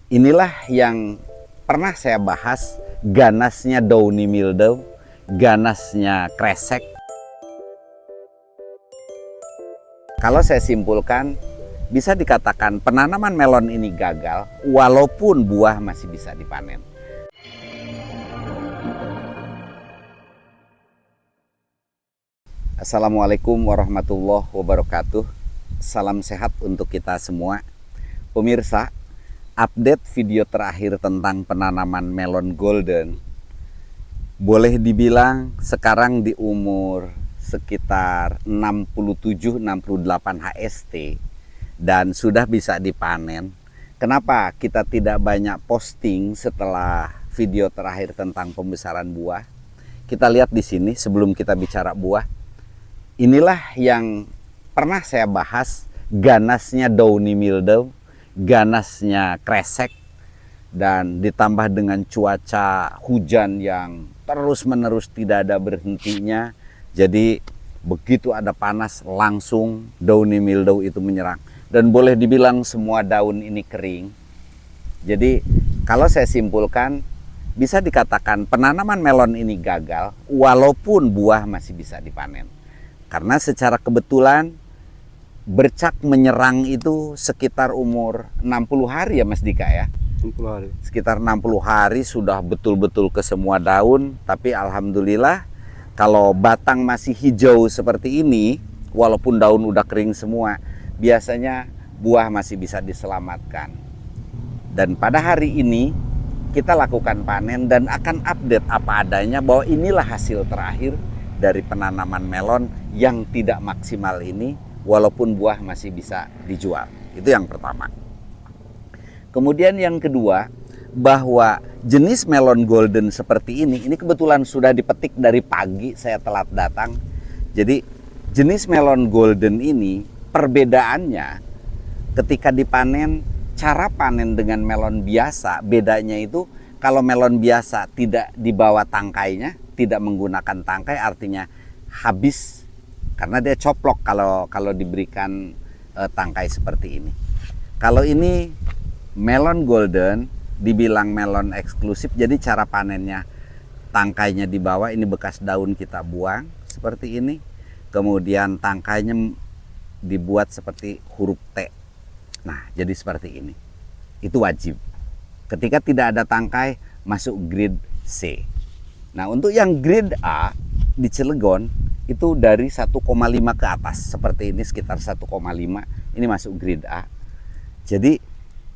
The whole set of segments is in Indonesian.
Inilah yang pernah saya bahas, ganasnya downy mildew, ganasnya kresek. Kalau saya simpulkan, bisa dikatakan penanaman melon ini gagal walaupun buah masih bisa dipanen. Assalamualaikum warahmatullahi wabarakatuh. Salam sehat untuk kita semua. Pemirsa, update video terakhir tentang penanaman melon golden. Boleh dibilang sekarang di umur sekitar 67-68 HST dan sudah bisa dipanen. Kenapa kita tidak banyak posting setelah video terakhir tentang pembesaran buah? Kita lihat di sini sebelum kita bicara buah. Inilah yang pernah saya bahas, ganasnya downy mildew, ganasnya kresek, dan ditambah dengan cuaca hujan yang terus-menerus tidak ada berhentinya. Jadi begitu ada panas langsung downy mildew itu menyerang. Dan boleh dibilang semua daun ini kering. Jadi kalau saya simpulkan, bisa dikatakan penanaman melon ini gagal walaupun buah masih bisa dipanen. Karena secara kebetulan bercak menyerang itu sekitar umur 60 hari ya Mas Dika ya. 60 hari. Sekitar 60 hari sudah betul-betul ke semua daun. Tapi alhamdulillah kalau batang masih hijau seperti ini, walaupun daun udah kering semua, biasanya buah masih bisa diselamatkan. Dan pada hari ini kita lakukan panen dan akan update apa adanya bahwa inilah hasil terakhir dari penanaman melon yang tidak maksimal ini, walaupun buah masih bisa dijual. Itu yang pertama. Kemudian yang kedua, bahwa jenis melon golden seperti ini kebetulan sudah dipetik dari pagi, saya telat datang. Jadi jenis melon golden ini perbedaannya ketika dipanen, cara panen dengan melon biasa, bedanya itu kalau melon biasa tidak dibawa tangkainya, tidak menggunakan tangkai, artinya habis karena dia coplok kalau diberikan tangkai seperti ini. Kalau ini melon golden dibilang melon eksklusif, jadi cara panennya tangkainya dibawa, ini bekas daun kita buang seperti ini. Kemudian tangkainya dibuat seperti huruf T. Nah, jadi seperti ini. Itu wajib. Ketika tidak ada tangkai, masuk grade C. Nah, untuk yang grade A di Cilegon itu dari 1,5 ke atas seperti ini, sekitar 1,5 ini masuk grade A. Jadi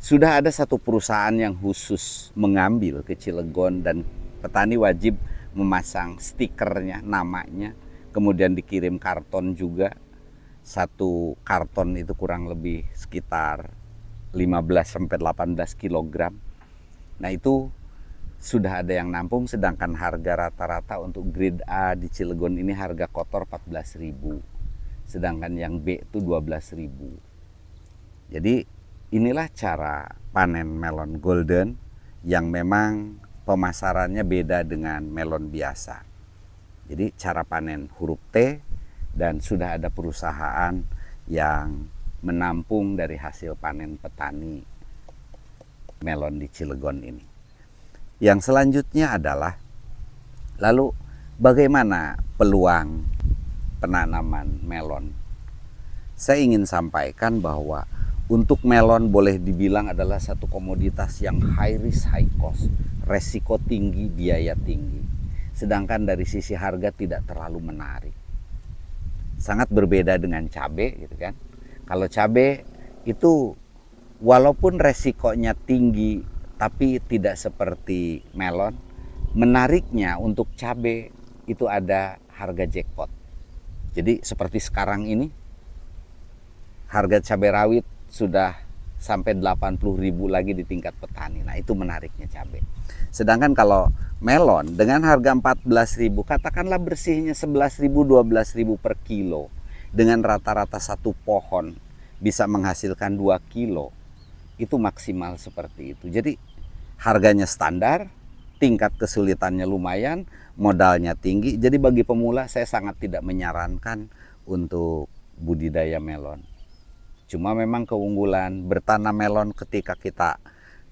sudah ada satu perusahaan yang khusus mengambil ke Cilegon dan petani wajib memasang stikernya, namanya, kemudian dikirim karton juga. Satu karton itu kurang lebih sekitar 15-18 kilogram. Nah, itu sudah ada yang nampung, sedangkan harga rata-rata untuk grade A di Cilegon ini harga kotor 14.000. Sedangkan yang B itu 12.000. Jadi inilah cara panen melon golden yang memang pemasarannya beda dengan melon biasa. Jadi cara panen huruf T dan sudah ada perusahaan yang menampung dari hasil panen petani melon di Cilegon ini. Yang selanjutnya adalah, lalu bagaimana peluang penanaman melon? Saya ingin sampaikan bahwa untuk melon boleh dibilang adalah satu komoditas yang high risk high cost, resiko tinggi, biaya tinggi. Sedangkan dari sisi harga tidak terlalu menarik. Sangat berbeda dengan cabai gitu kan. Kalau cabai itu walaupun resikonya tinggi tapi tidak seperti melon, menariknya untuk cabai itu ada harga jackpot. Jadi seperti sekarang ini harga cabai rawit sudah sampai 80.000 lagi di tingkat petani. Nah, itu menariknya cabai. Sedangkan kalau melon dengan harga 14.000, katakanlah bersihnya 11.000, 12.000 per kilo, dengan rata-rata satu pohon bisa menghasilkan 2 kilo, itu maksimal seperti itu. Jadi harganya standar, tingkat kesulitannya lumayan, modalnya tinggi. Jadi bagi pemula saya sangat tidak menyarankan untuk budidaya melon. Cuma memang keunggulan bertanam melon ketika kita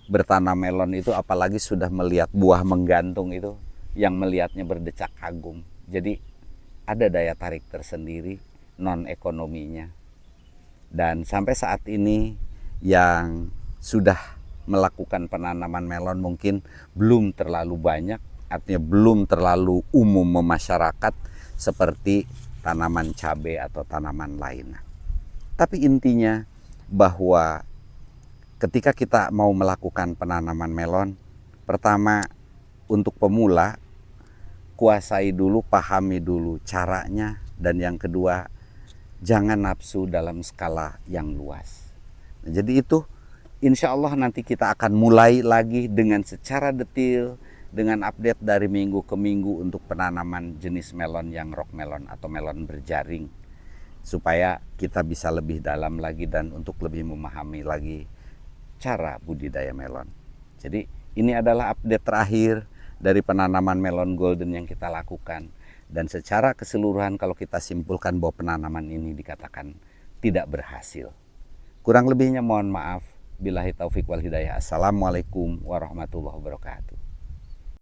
bertanam melon itu, apalagi sudah melihat buah menggantung itu, yang melihatnya berdecak kagum. Jadi ada daya tarik tersendiri non ekonominya. Dan sampai saat ini yang sudah melakukan penanaman melon mungkin belum terlalu banyak, artinya belum terlalu umum memasyarakat seperti tanaman cabai atau tanaman lainnya. Tapi intinya bahwa ketika kita mau melakukan penanaman melon, pertama untuk pemula, kuasai dulu, pahami dulu caranya, dan yang kedua, jangan nafsu dalam skala yang luas. Nah, jadi itu insya Allah nanti kita akan mulai lagi dengan secara detail, dengan update dari minggu ke minggu untuk penanaman jenis melon yang rock melon atau melon berjaring, supaya kita bisa lebih dalam lagi dan untuk lebih memahami lagi cara budidaya melon. Jadi ini adalah update terakhir dari penanaman melon golden yang kita lakukan. Dan secara keseluruhan kalau kita simpulkan bahwa penanaman ini dikatakan tidak berhasil. Kurang lebihnya mohon maaf. Billahi taufik wal hidayah. Assalamualaikum warahmatullahi wabarakatuh.